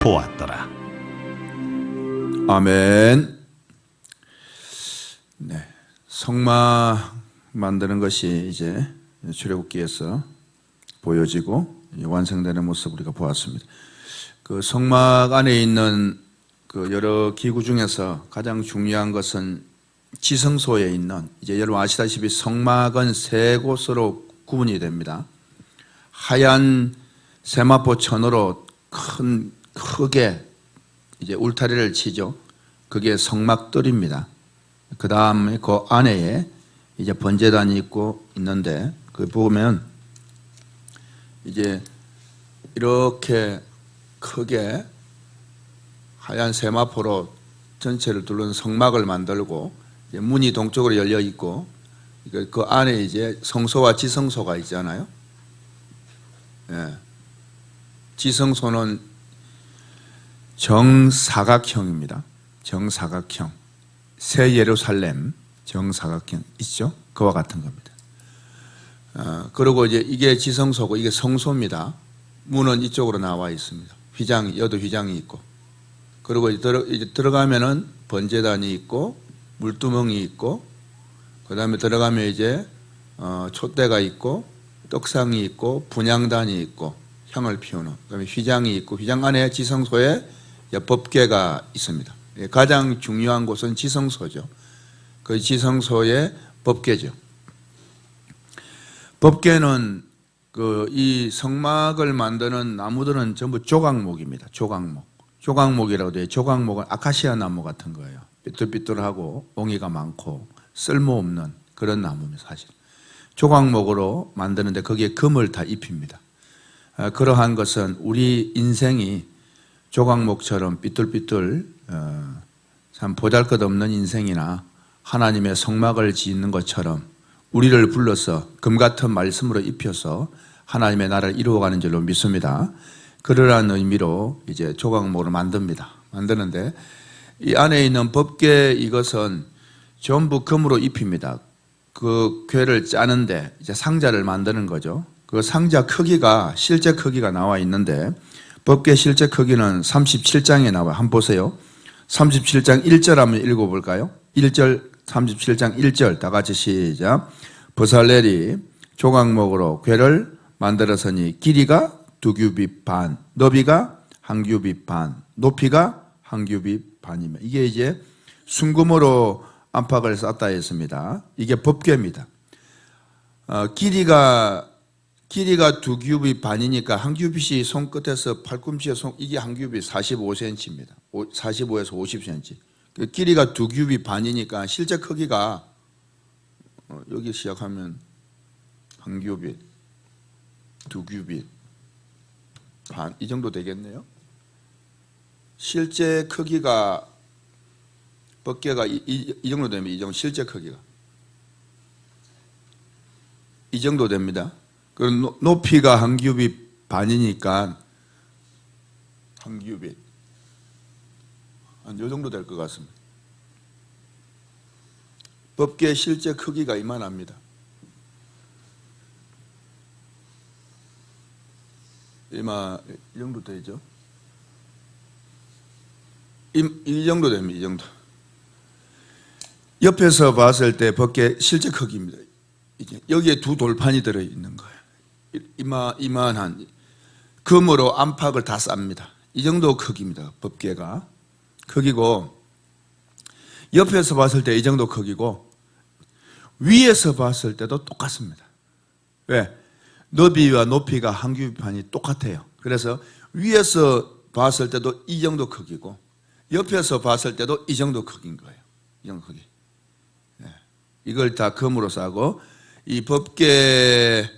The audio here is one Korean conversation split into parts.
보았더라. 아멘. 네, 성막 만드는 것이 이제 출애굽기에서 보여지고 완성되는 모습 우리가 보았습니다. 그 성막 안에 있는 그 여러 기구 중에서 가장 중요한 것은 지성소에 있는, 이제 여러분 아시다시피 성막은 세 곳으로 구분이 됩니다. 하얀 세마포 천으로 크게 이제 울타리를 치죠. 그게 성막들입니다. 그 다음에 그 안에 이제 번제단이 있고 있는데, 그 보면 이제 이렇게 크게 하얀 세마포로 전체를 둘러는 성막을 만들고, 이제 문이 동쪽으로 열려 있고, 그 안에 이제 성소와 지성소가 있잖아요. 예. 지성소는 정사각형입니다. 정사각형. 새 예루살렘 정사각형 있죠? 그와 같은 겁니다. 그리고 이제 이게 지성소고 이게 성소입니다. 문은 이쪽으로 나와 있습니다. 휘장, 여도 휘장이 있고. 그리고 이제 들어가면은 번제단이 있고, 물두멍이 있고, 그 다음에 들어가면 이제 촛대가 있고, 떡상이 있고, 분향단이 있고, 향을 피우는, 그 다음에 휘장이 있고, 휘장 안에 지성소에 법궤가 있습니다. 가장 중요한 곳은 지성소죠. 그 지성소의 법궤죠. 법궤는 이 성막을 만드는 나무들은 전부 조각목입니다. 조각목. 조각목이라고 돼요. 조각목은 아카시아 나무 같은 거예요. 삐뚤삐뚤하고 옹이가 많고 쓸모없는 그런 나무입니다. 사실 조각목으로 만드는데 거기에 금을 다 입힙니다. 그러한 것은 우리 인생이 조각목처럼 삐뚤삐뚤 참 보잘것없는 인생이나 하나님의 성막을 짓는 것처럼 우리를 불러서 금같은 말씀으로 입혀서 하나님의 나라를 이루어가는 줄로 믿습니다. 그러한 의미로 이제 조각목을 만드는데, 이 안에 있는 법궤 이것은 전부 금으로 입힙니다. 그 궤를 짜는데 이제 상자를 만드는 거죠. 그 상자 크기가, 실제 크기가 나와 있는데, 법궤 실제 크기는 37장에 나와요. 한번 보세요. 37장 1절 한번 읽어볼까요? 1절, 37장 1절 다 같이 시작. 버살렐이 조각목으로 궤를 만들었으니 길이가 2규빗 반, 너비가 1규빗 반, 높이가 1규빗 반이며, 이게 이제 순금으로 안팎을 쌌다 했습니다. 이게 법궤입니다. 길이가 2규빗 반이니까 한 규빗이 손끝에서 팔꿈치에 이게 한 규빗 45cm입니다. 45에서 50cm. 그 길이가 2규빗 반이니까 실제 크기가 여기 시작하면 한 규빗, 2규빗 반, 이 정도 되겠네요. 실제 크기가 법궤가 이 정도 되면, 이 정도 실제 크기가 이 정도 됩니다. 그리고 높이가 한 규빗 반이니까 한 규빗 한 요 정도 될 것 같습니다. 법궤 실제 크기가 이만합니다. 이 정도 되죠? 이 정도 됩니다. 이 정도. 옆에서 봤을 때 법궤 실제 크기입니다. 여기에 두 돌판이 들어있는 거예요. 이만한 금으로 안팎을 다 쌉니다. 이 정도 크기입니다. 법궤가 크기고, 옆에서 봤을 때 이 정도 크기고, 위에서 봤을 때도 똑같습니다. 왜? 너비와 높이가 한 규빗판이 똑같아요. 그래서 위에서 봤을 때도 이 정도 크기고, 옆에서 봤을 때도 이 정도 크기인 거예요. 이 정도 크기. 이걸 다 금으로 싸고, 이 법궤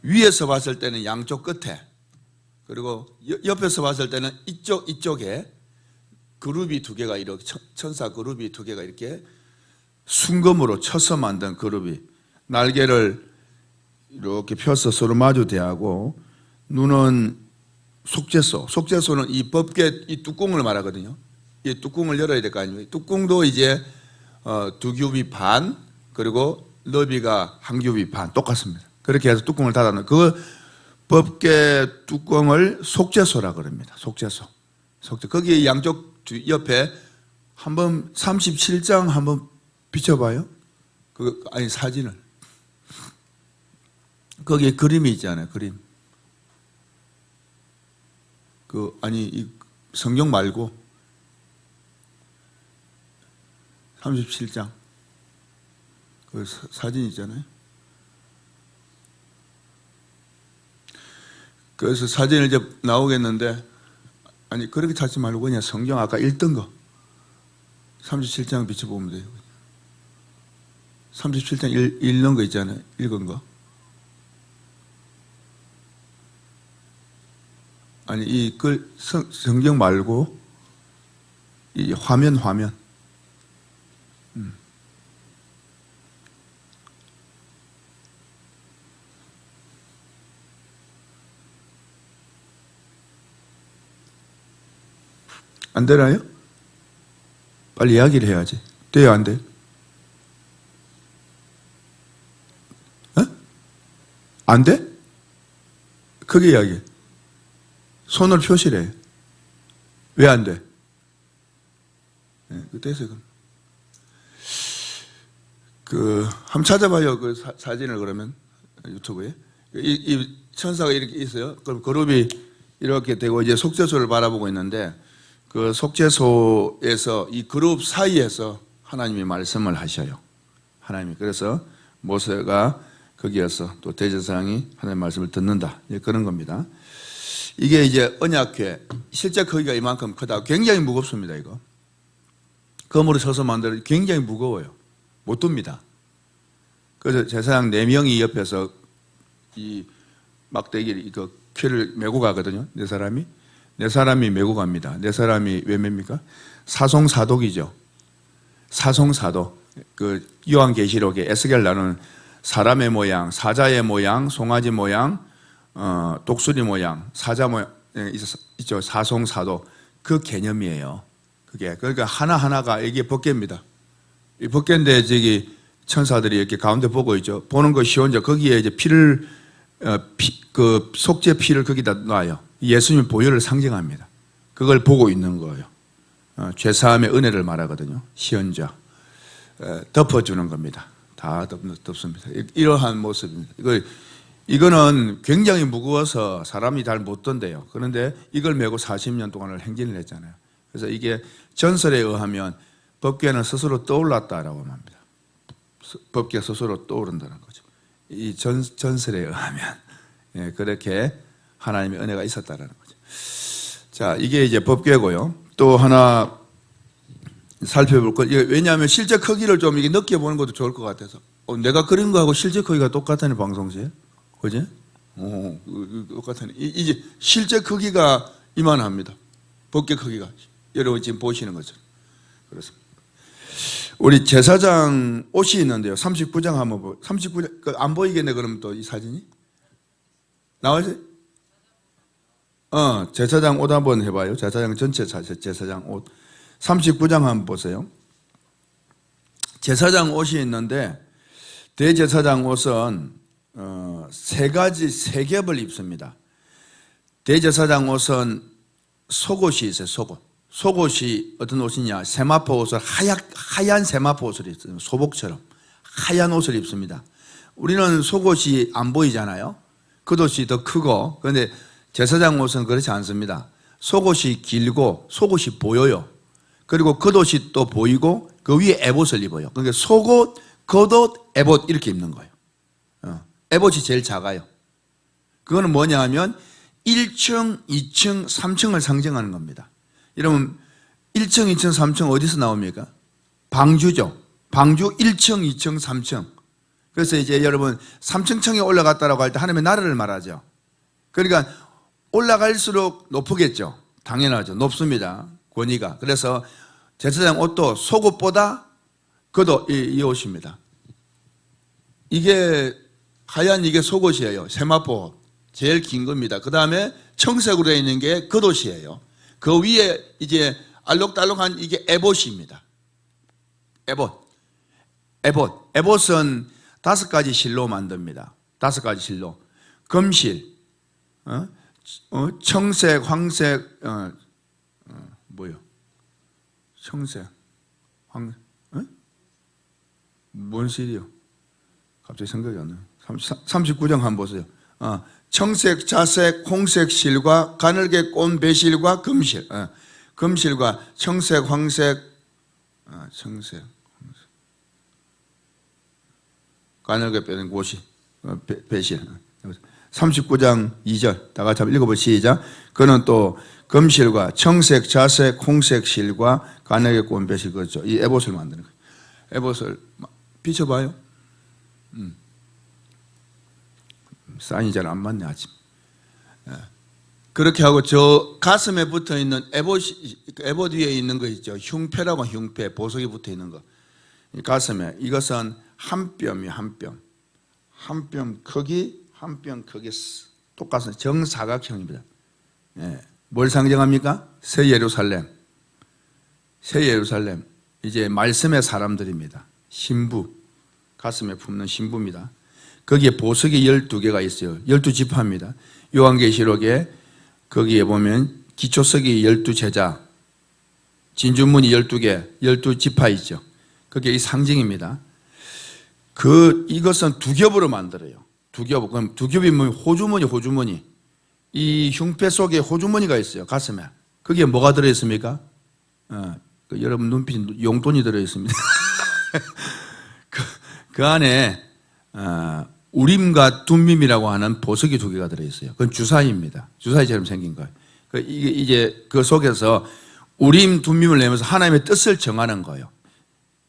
위에서 봤을 때는 양쪽 끝에, 그리고 옆에서 봤을 때는 이쪽에 그룹이 두 개가, 이렇게 천사 그룹이 두 개가 이렇게 순금으로 쳐서 만든 그룹이 날개를 이렇게 펴서 서로 마주 대하고, 눈은 속죄소는 이 법궤 이 뚜껑을 말하거든요. 이 뚜껑을 열어야 될 거 아니에요. 뚜껑도 이제 2규빗 반, 그리고 너비가 1규빗 반 똑같습니다. 그렇게 해서 뚜껑을 닫아놓은, 그 법궤 뚜껑을 속죄소라 그럽니다. 속죄소. 거기 양쪽 옆에 한번 37장 한번 비춰봐요. 아니 사진을. 거기에 그림이 있잖아요. 그림. 이 성경 말고 37장 그 사진 있잖아요. 그래서 사진을 이제 나오겠는데, 아니 그렇게 찾지 말고 그냥 성경 아까 읽던 거 37장 비춰보면 돼요. 37장 읽는 거 있잖아요. 읽은 거. 아니 이 성경 말고 이 화면. 안 되나요? 빨리 이야기를 해야지. 돼요, 안 돼? 안 돼? 크게 이야기해. 손을 표시래. 왜 안 돼? 됐어요, 그럼. 한번 찾아봐요, 그 사진을 그러면. 유튜브에. 이 천사가 이렇게 있어요. 그럼 그룹이 이렇게 되고 이제 속죄소를 바라보고 있는데, 그 속죄소에서 이 그룹 사이에서 하나님이 말씀을 하셔요. 하나님이. 그래서 모세가 거기에서 또 대제사장이 하나님의 말씀을 듣는다. 그런 겁니다. 이게 이제 언약궤. 실제 크기가 이만큼 크다. 굉장히 무겁습니다, 이거. 금으로 쳐서 만들어 굉장히 무거워요. 못 둡니다. 그래서 제사장 4명이 옆에서 이 막대기를, 퀴를 메고 가거든요. 네 사람이 메고 갑니다. 네 사람이 왜 맵니까? 사송사독이죠. 사송사독. 그 요한계시록에 에스겔 나누는 사람의 모양, 사자의 모양, 송아지 모양, 독수리 모양, 사자 모양 있죠. 사송사독. 그 개념이에요. 그러니까 하나하나가 이게 법궤입니다. 이 법궤인데 저기 천사들이 이렇게 가운데 보고 있죠. 보는 거 쉬운데 거기에 이제 피를 그 속죄 피를 거기다 놔요. 예수님의 보혈을 상징합니다. 그걸 보고 있는 거예요. 죄사함의 은혜를 말하거든요. 시언자. 덮어주는 겁니다. 다 덮습니다. 이러한 모습입니다. 이거는 굉장히 무거워서 사람이 잘 못 던데요. 그런데 이걸 메고 40년 동안을 행진을 했잖아요. 그래서 이게 전설에 의하면 법궤는 스스로 떠올랐다라고 합니다. 법궤 스스로 떠오른다는 거죠. 이 전설에 의하면 그렇게 하나님의 은혜가 있었다라는 거죠. 자, 이게 이제 법궤고요. 또 하나 살펴볼 것. 왜냐하면 실제 크기를 좀 이게 느껴보는 것도 좋을 것 같아서. 내가 그린 거하고 실제 크기가 똑같다네, 방송시에. 그지? 똑같다네. 이제 실제 크기가 이만합니다. 법궤 크기가. 여러분 지금 보시는 것처럼. 그렇습니다. 우리 제사장 옷이 있는데요. 39장 한번 보세요. 39장, 안 보이겠네, 그러면 또 이 사진이? 나와있어요? 제사장 옷 한번 해봐요. 제사장 전체 제사장 옷. 39장 한번 보세요. 제사장 옷이 있는데, 대제사장 옷은, 세 겹을 입습니다. 대제사장 옷은 속옷이 있어요, 속옷. 속옷이 어떤 옷이냐? 세마포 옷을 하얀 세마포 옷을 입습니다. 소복처럼 하얀 옷을 입습니다. 우리는 속옷이 안 보이잖아요. 겉옷이 더 크고. 그런데 제사장 옷은 그렇지 않습니다. 속옷이 길고 속옷이 보여요. 그리고 겉옷이 또 보이고 그 위에 에봇을 입어요. 그러니까 속옷, 겉옷, 에봇 이렇게 입는 거예요. 에봇이 제일 작아요. 그거는 뭐냐 하면 1층, 2층, 3층을 상징하는 겁니다. 여러분 1층, 2층, 3층 어디서 나옵니까? 방주죠. 방주 1층, 2층, 3층. 그래서 이제 여러분 3층 층에 올라갔다라고 할 때 하나님의 나라를 말하죠. 그러니까 올라갈수록 높겠죠. 당연하죠. 높습니다. 권위가. 그래서 제사장 옷도 속옷보다 겉옷 이 옷입니다. 이게 하얀 이게 속옷이에요. 세마포 제일 긴 겁니다. 그 다음에 청색으로 되어 있는 게 겉옷이에요. 그 위에 이제 알록달록한 이게 에봇입니다. 에봇은 5가지 실로 만듭니다. 5가지 실로. 금실, 청색, 황색, 뭐요? 청색, 뭔 실이요? 갑자기 생각이 안 나요. 39장 한번 보세요. 청색, 자색, 홍색 실과 가늘게 꼰 배실과 금실, 금실과 청색, 황색, 청색, 황색. 가늘게 빼는 곳이 배실. 39장 2절 다 같이 한번 읽어보시죠. 시작. 그는 또 금실과 청색, 자색, 홍색 실과 가늘게 꼰 배실, 그렇죠. 이 에봇을 만드는 거예요. 에봇을 비춰봐요. 사인이 잘 안 맞네 아침. 그렇게 하고 저 가슴에 붙어 있는 에봇 위에 있는 거 있죠. 흉패라고, 흉패, 보석이 붙어 있는 거. 이 가슴에 이것은 한 뼘이 한 뼘. 한 뼘 크기, 한 뼘 크기 똑같은 정사각형입니다. 뭘 상징합니까? 새 예루살렘. 새 예루살렘. 이제 말씀의 사람들입니다. 신부. 가슴에 품는 신부입니다. 거기에 보석이 12개가 있어요. 12지파입니다. 요한계시록에 거기에 보면 기초석이 12제자, 진주문이 12개, 12지파 있죠. 그게 이 상징입니다. 이것은 두 겹으로 만들어요. 두 겹. 그럼 두 겹이면 호주머니. 이 흉패 속에 호주머니가 있어요. 가슴에. 거기에 뭐가 들어있습니까? 여러분 눈빛 용돈이 들어있습니다. 그 안에 우림과 둠밈이라고 하는 보석이 2개가 들어있어요. 그건 주사위입니다. 주사위처럼 생긴 거예요. 이제 그 속에서 우림, 둠밈을 내면서 하나님의 뜻을 정하는 거예요.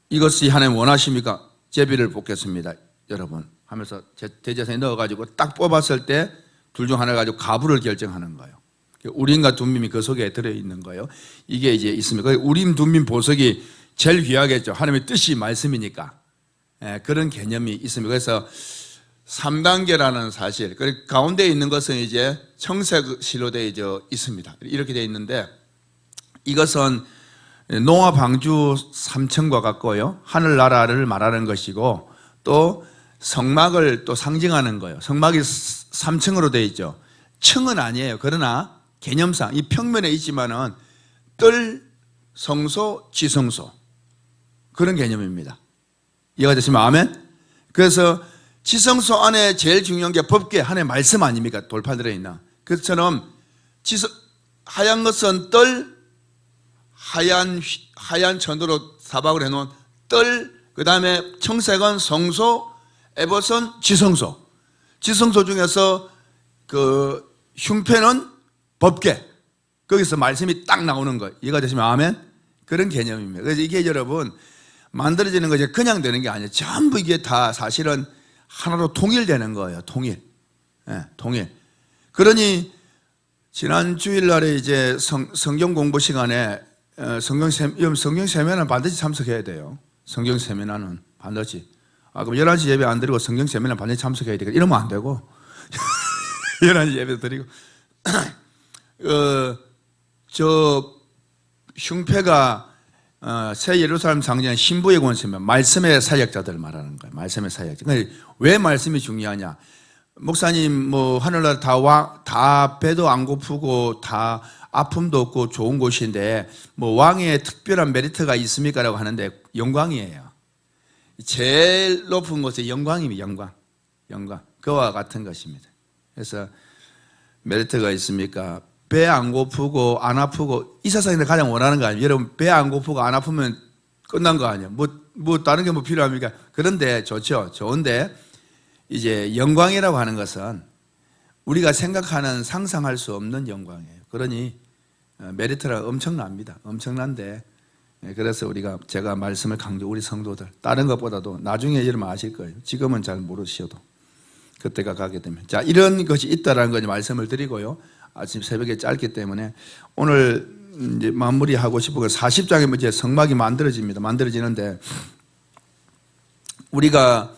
이것이 하나님 원하십니까? 제비를 뽑겠습니다, 여러분 하면서 대제사에 넣어가지고 딱 뽑았을 때 둘 중 하나를 가지고 가부를 결정하는 거예요. 우림과 둠밈이 그 속에 들어있는 거예요. 이게 이제 있습니다. 우림, 둠밈, 보석이 제일 귀하겠죠. 하나님의 뜻이 말씀이니까. 그런 개념이 있습니다. 그래서 3단계라는 사실, 그리고 가운데 있는 것은 이제 청색실로 되어 있습니다. 이렇게 되어 있는데 이것은 노아 방주 3층과 같고요. 하늘나라를 말하는 것이고 또 성막을 또 상징하는 거예요. 성막이 3층으로 되어 있죠. 층은 아니에요. 그러나 개념상 이 평면에 있지만은 뜰, 성소, 지성소 그런 개념입니다. 이해가 되시면 아멘? 그래서 지성소 안에 제일 중요한 게 법궤, 하나님의 말씀 아닙니까? 돌판 들어있는. 그처럼 하얀 것은 뜰, 하얀 천으로 사박을 해놓은 뜰, 그 다음에 청색은 성소, 에봇은 지성소. 지성소 중에서 그 흉패는 법궤. 거기서 말씀이 딱 나오는 거예요. 이해가 되시면 아멘? 그런 개념입니다. 그래서 이게 여러분 만들어지는 것이 그냥 되는 게 아니에요. 전부 이게 다 사실은 하나로 통일되는 거예요. 통일. 통일. 그러니 지난 주일날에 이제 성경 공부 시간에 성경 세미나는 반드시 참석해야 돼요. 성경 세미나는 반드시. 그럼 11시 예배 안 드리고 성경 세미나는 반드시 참석해야 되겠다. 이러면 안 되고 11시 예배 드리고 저 흉패가 새 예루살렘 상징한 신부의 권세면 말씀의 사역자들을 말하는 거예요. 말씀의 사역자. 왜 말씀이 중요하냐? 목사님 뭐 하늘나라 다 배도 안 고프고 다 아픔도 없고 좋은 곳인데 뭐 왕의 특별한 메리트가 있습니까라고 하는데 영광이에요. 제일 높은 곳의 영광입니다. 영광. 그와 같은 것입니다. 그래서 메리트가 있습니까? 배 안 고프고 안 아프고 이 세상에 가장 원하는 거 아니에요? 여러분 배 안 고프고 안 아프면 끝난 거 아니에요? 뭐 다른 게 뭐 필요합니까? 그런데 좋죠. 좋은데 이제 영광이라고 하는 것은 우리가 생각하는 상상할 수 없는 영광이에요. 그러니 메리트가 엄청납니다. 엄청난데 그래서 제가 말씀을 강조 우리 성도들 다른 것보다도 나중에 여러분 아실 거예요. 지금은 잘 모르셔도 그때가 가게 되면 자 이런 것이 있다라는 걸 말씀을 드리고요. 아침 새벽에 짧기 때문에 오늘 이제 마무리하고 싶은 건 40장에 이제 성막이 만들어지는데 우리가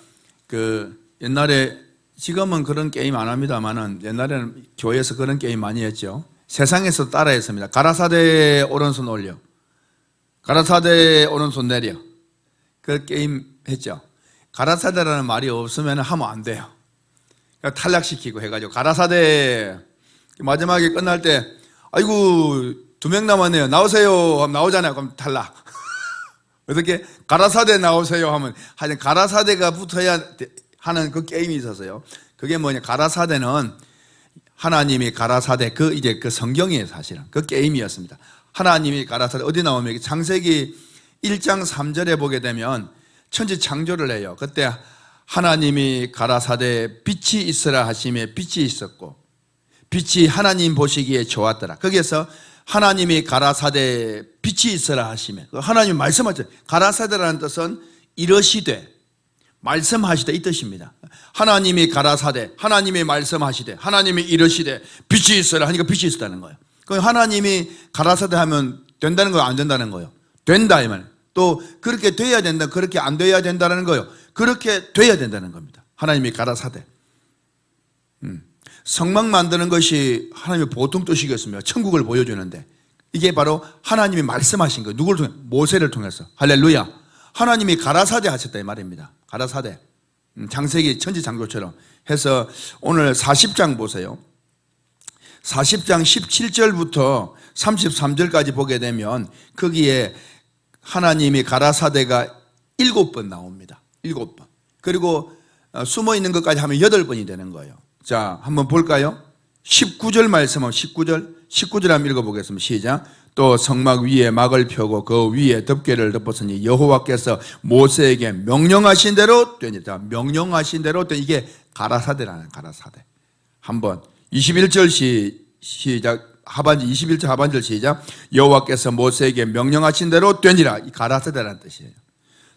옛날에 지금은 그런 게임 안 합니다만은 옛날에는 교회에서 그런 게임 많이 했죠. 세상에서 따라했습니다. 가라사대 오른손 올려, 가라사대 오른손 내려. 그 게임 했죠. 가라사대라는 말이 없으면 하면 안 돼요. 그러니까 탈락시키고 해가지고 가라사대 마지막에 끝날 때 아이고 2명 남았네요. 나오세요 하면 나오잖아요. 그럼 탈락. 어떻게 가라사대 나오세요 하면 하여튼 가라사대가 붙어야 하는 그 게임이 있었어요. 그게 뭐냐, 가라사대는 하나님이 가라사대, 이제 그 성경이에요. 사실은 그 게임이었습니다. 하나님이 가라사대 어디 나오면 창세기 1장 3절에 보게 되면 천지 창조를 해요. 그때 하나님이 가라사대에 빛이 있으라 하시며 빛이 있었고 빛이 하나님 보시기에 좋았더라. 거기에서 하나님이 가라사대에 빛이 있으라 하시며, 하나님 말씀하죠. 가라사대라는 뜻은 이러시되 말씀하시되 이 뜻입니다. 하나님이 가라사대, 하나님이 말씀하시되, 하나님이 이러시되 빛이 있으라 하니까 빛이 있었다는 거예요. 그럼 하나님이 가라사대 하면 된다는 거예요, 안 된다는 거예요? 된다 이 말. 또 그렇게 돼야 된다, 그렇게 안 돼야 된다는 거예요. 그렇게 돼야 된다는 겁니다. 하나님이 가라사대. 성막 만드는 것이 하나님의 보통 뜻이겠습니다. 천국을 보여주는데 이게 바로 하나님이 말씀하신 거예요. 누구를 통해? 모세를 통해서. 할렐루야. 하나님이 가라사대 하셨다 이 말입니다. 가라사대. 창세기 천지창조처럼 해서 오늘 40장 보세요. 40장 17절부터 33절까지 보게 되면 거기에 하나님이 가라사대가 7번 나옵니다. 7번. 그리고 숨어 있는 것까지 하면 8번이 되는 거예요. 자, 한번 볼까요? 19절 말씀은 19절 한번 읽어보겠습니다. 시작. 또 성막 위에 막을 펴고 그 위에 덮개를 덮었으니 여호와께서 모세에게 명령하신 대로 되니라. 명령하신 대로 되니 이게 가라사대라는 가라사대. 한번 21절 시작. 하반절 21절 하반절 시작. 여호와께서 모세에게 명령하신 대로 되니라. 이 가라사대라는 뜻이에요.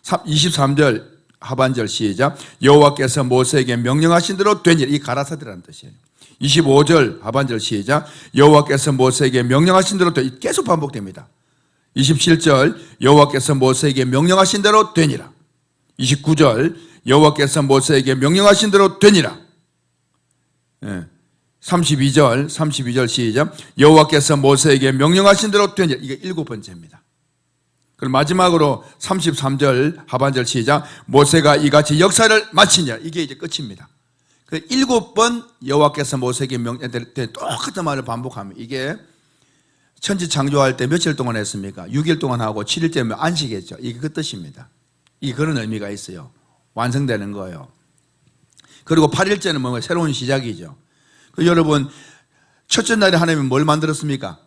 23절 하반절 시작. 여호와께서 모세에게 명령하신 대로 되니라. 이 가라사대라는 뜻이에요. 25절 하반절 시작. 여호와께서 모세에게 명령하신 대로 되니라. 계속 반복됩니다. 27절 여호와께서 모세에게 명령하신 대로 되니라. 29절 여호와께서 모세에게 명령하신 대로 되니라. 32절 시작. 여호와께서 모세에게 명령하신 대로 되니라. 이게 7번째입니다. 그럼 마지막으로 33절 하반절 시작. 모세가 이같이 역사를 마치니라. 이게 이제 끝입니다. 그 7번 여호와께서 모세에게 명령될 때 똑같은 말을 반복하면 이게 천지 창조할 때 며칠 동안 했습니까? 6일 동안 하고 7일째 안식했죠. 이게 그 뜻입니다. 이게 그런 의미가 있어요. 완성되는 거예요. 그리고 8일째는 뭔가 새로운 시작이죠. 여러분, 첫째 날에 하나님은 뭘 만들었습니까?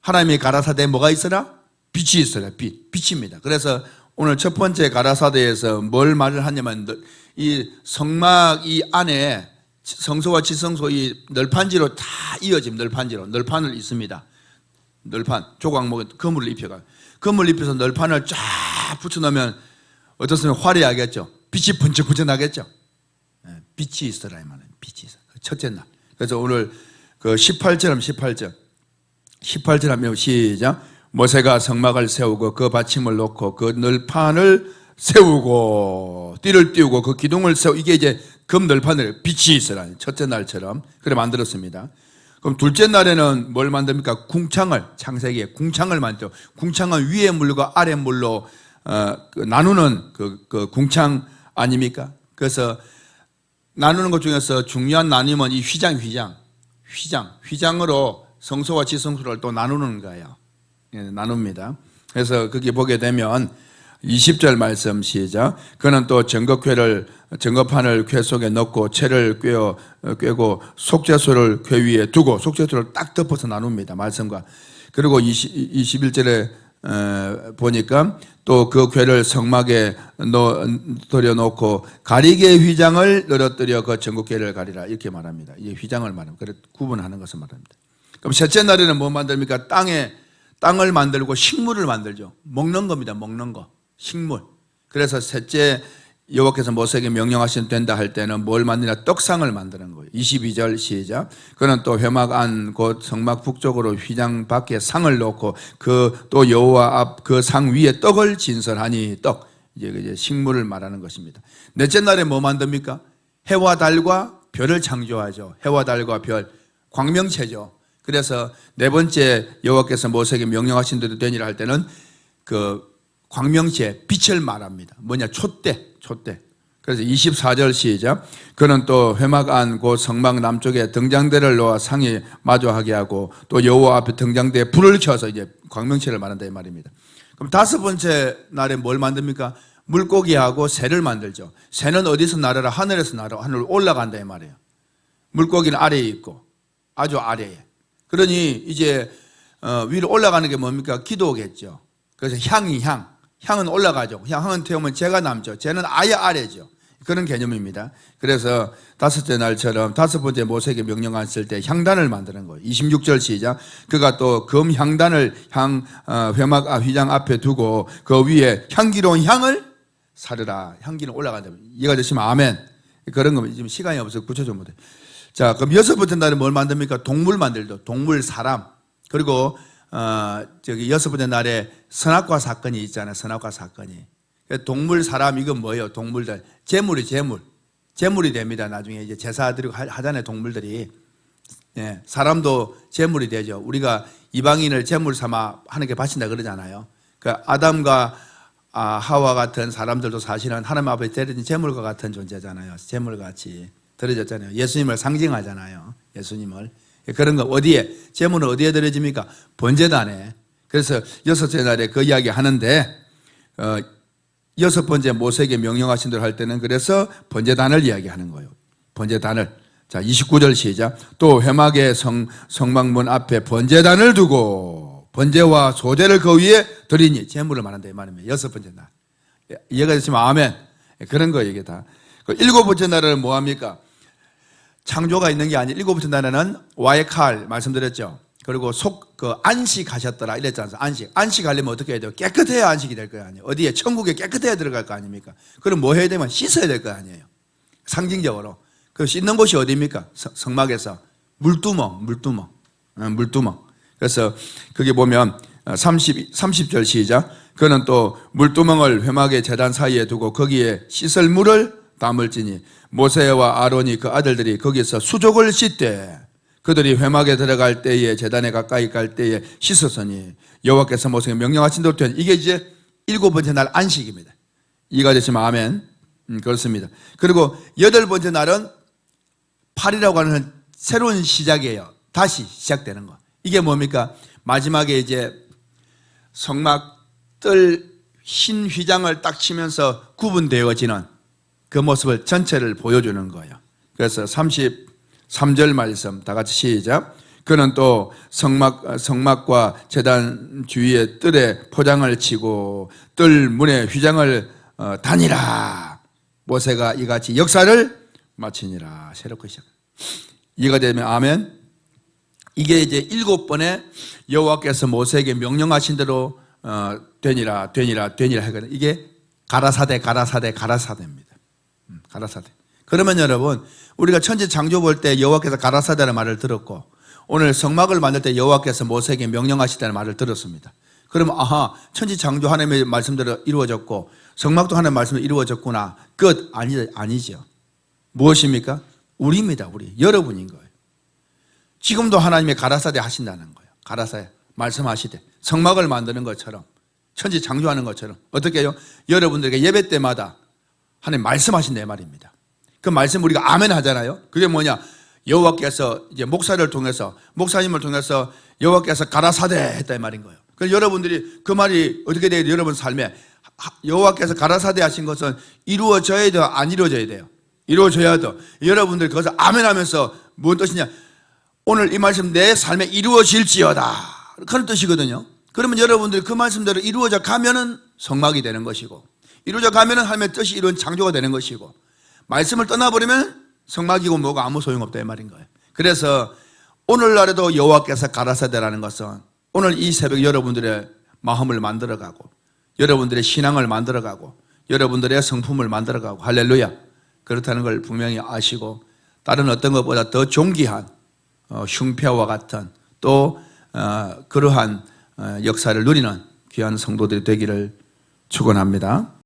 하나님이 가라사대에 뭐가 있어라? 빛이 있어라. 빛입니다. 그래서 오늘 첫 번째 가라사대에서 뭘 말을 하냐면 이 성막 이 안에 성소와 지성소 이 널판지로 다 이어진 널판을 있습니다. 널판, 조각목, 그물을 입혀가. 그물을 입혀서 널판을 쫙 붙여놓으면 어떻습니까? 화려하겠죠. 빛이 번쩍번쩍 나겠죠. 빛이 있어라 이 말은. 빛이 있어. 첫째 날. 그래서 오늘 그 18절 하면 시작. 모세가 성막을 세우고 그 받침을 놓고 그 널판을 세우고 띠를 띄우고 그 기둥을 세우고 이게 이제 금 널판을 빛이 있어라. 첫째 날처럼 그래 만들었습니다. 그럼 둘째 날에는 뭘 만듭니까? 궁창을, 창세기에 궁창을 만들죠. 궁창은 위의 물과 아래 물로 나누는 그 궁창 아닙니까? 그래서 나누는 것 중에서 중요한 나눔은 이 휘장으로 성소와 지성소를 또 나누는 거예요. 나눕니다. 그래서 거기 보게 되면 20절 말씀 시작. 그는 또 증거판을 궤 속에 넣고 채를 꿰고 속죄소를 궤 위에 두고 속죄소를 딱 덮어서 나눕니다. 말씀과. 그리고 21절에 보니까 또 그 궤를 성막에 들여놓고 가리개 휘장을 늘어뜨려 그 전국궤를 가리라 이렇게 말합니다. 이 휘장을 말합니다. 그래 구분하는 것을 말합니다. 그럼 셋째 날에는 뭐 만듭니까? 땅을 만들고 식물을 만들죠. 먹는 겁니다. 먹는 거. 식물. 그래서 셋째 여호와께서 모세에게 명령하신 된다 할 때는 뭘 만드냐? 떡상을 만드는 거예요. 22절 시작. 그는 또 회막 안 곧 성막 북쪽으로 휘장 밖에 상을 놓고 그 또 여호와 앞 그 상 위에 떡을 진설하니 떡. 이제 식물을 말하는 것입니다. 넷째 날에 뭐 만듭니까? 해와 달과 별을 창조하죠. 해와 달과 별. 광명체죠. 그래서 네 번째 여호와께서 모세에게 명령하신 대로 되니라 할 때는 그 광명체 빛을 말합니다. 뭐냐? 촛대. 그래서 24절 시작. 그는 또 회막 안 곧 성막 남쪽에 등장대를 놓아 상이 마주하게 하고 또 여호와 앞에 등장대에 불을 켜서 이제 광명체를 말한다 이 말입니다. 그럼 다섯 번째 날에 뭘 만듭니까? 물고기하고 새를 만들죠. 새는 어디서 날아라? 하늘에서 날아 하늘로 올라간다 이 말이에요. 물고기는 아래에 있고 아주 아래에. 그러니 이제 위로 올라가는 게 뭡니까? 기도겠죠. 그래서 향은 올라가죠. 향은 태우면 재가 남죠. 재는 아예 아래죠. 그런 개념입니다. 그래서 다섯째 날처럼 다섯 번째 모세에게 명령을 쓸 때 향단을 만드는 거예요. 26절 시작. 그가 또 금 향단을 회막 휘장 앞에 두고 그 위에 향기로운 향을 사르라. 향기는 올라간다. 이해가 되시면 아멘. 그런 거 지금 시간이 없어서 구체적으로 못해. 자, 그럼 여섯 번째 날은 뭘 만듭니까? 동물 만들죠. 동물, 사람. 그리고 여섯 번째 날에 선악과 사건이 있잖아요. 선악과 사건이. 동물, 사람, 이건 뭐예요? 동물들. 재물이 됩니다. 나중에 이제 제사 드리고 하잖아요. 동물들이. 예, 사람도 재물이 되죠. 우리가 이방인을 재물 삼아 하나님께 바친다 그러잖아요. 그 아담과 하와 같은 사람들도 사실은 하나님 앞에 드려진 재물과 같은 존재잖아요. 재물같이 드려졌잖아요. 예수님을 상징하잖아요. 예수님을. 그런 거 어디에? 재물은 어디에 드려집니까? 번제단에. 그래서 여섯째 날에 그 이야기 하는데 여섯 번째 모세에게 명령하신 대로 할 때는 그래서 번제단을 이야기하는 거예요. 번제단을. 자, 29절 시작. 또 회막의 성막문 앞에 번제단을 두고 번제와 소제를 그 위에 드리니 제물을 말한다 이 말입니다. 여섯 번째 날. 이해가 되시면 아멘. 그런 거예요 이게 다. 일곱 번째 날은 뭐합니까? 창조가 있는 게 아니라 일곱 번째 날에는 와이칼 말씀드렸죠. 그리고 안식하셨더라 이랬잖아요. 안식하려면 어떻게 해야 돼요? 깨끗해야 안식이 될 거 아니에요. 어디에? 천국에 깨끗해야 들어갈 거 아닙니까? 그럼 뭐 해야 되면 씻어야 될 거 아니에요. 상징적으로. 그 씻는 곳이 어디입니까? 성막에서 물두멍. 그래서 거기 보면 30절 시작. 그는 또 물두멍을 회막의 제단 사이에 두고 거기에 씻을 물을 담을지니 모세와 아론이 그 아들들이 거기서 수족을 씻되 그들이 회막에 들어갈 때에 제단에 가까이 갈 때에 씻었으니 여호와께서 모세에게 명령하신 대로 된 이게 이제 일곱 번째 날 안식입니다. 이해가 되시면 아멘. 그렇습니다. 그리고 여덟 번째 날은 8이라고 하는 새로운 시작이에요. 다시 시작되는 거. 이게 뭡니까? 마지막에 이제 성막 뜰 흰 휘장을 딱 치면서 구분되어지는 그 모습을 전체를 보여주는 거예요. 그래서 33절 말씀 다 같이 시작. 그는 또 성막과 제단 주위에 뜰에 포장을 치고 뜰 문에 휘장을 다니라. 모세가 이같이 역사를 마치니라. 새롭게 시작. 이해가 되면 아멘. 이게 이제 7번의 여호와께서 모세에게 명령하신 대로 되니라 하거든요. 이게 가라사대입니다. 가라사대. 그러면 여러분 우리가 천지 창조 볼 때 여호와께서 가라사대라는 말을 들었고 오늘 성막을 만들 때 여호와께서 모세에게 명령하시다는 말을 들었습니다. 그러면 천지 창조 하나님의 말씀대로 이루어졌고 성막도 하나님의 말씀대로 이루어졌구나. 끝. 아니죠. 무엇입니까? 우리입니다. 우리. 여러분인 거예요. 지금도 하나님의 가라사대 하신다는 거예요. 가라사대 말씀하시되 성막을 만드는 것처럼 천지 창조하는 것처럼 어떻게 해요? 여러분들에게 예배 때마다 하나님 말씀하신다 이 말입니다. 그 말씀 우리가 아멘 하잖아요. 그게 뭐냐? 여호와께서 이제 목사님을 통해서 여호와께서 가라사대 했다 이 말인 거예요. 그래서 여러분들이 그 말이 어떻게 돼요? 여러분 삶에 여호와께서 가라사대 하신 것은 이루어져야 돼요? 안 이루어져야 돼요? 이루어져야 돼요. 여러분들이 거기서 아멘 하면서 무슨 뜻이냐? 오늘 이 말씀 내 삶에 이루어질지어다 그런 뜻이거든요. 그러면 여러분들이 그 말씀대로 이루어져 가면은 성막이 되는 것이고 이루어져 가면은 하나님의 뜻이 이룬 창조가 되는 것이고 말씀을 떠나버리면 성막이고 뭐가 아무 소용없다 이 말인 거예요. 그래서 오늘날에도 여호와께서 가라사대라는 것은 오늘 이 새벽 여러분들의 마음을 만들어가고 여러분들의 신앙을 만들어가고 여러분들의 성품을 만들어가고 할렐루야 그렇다는 걸 분명히 아시고 다른 어떤 것보다 더 존귀한 흉패와 같은 또 그러한 역사를 누리는 귀한 성도들이 되기를 축원합니다.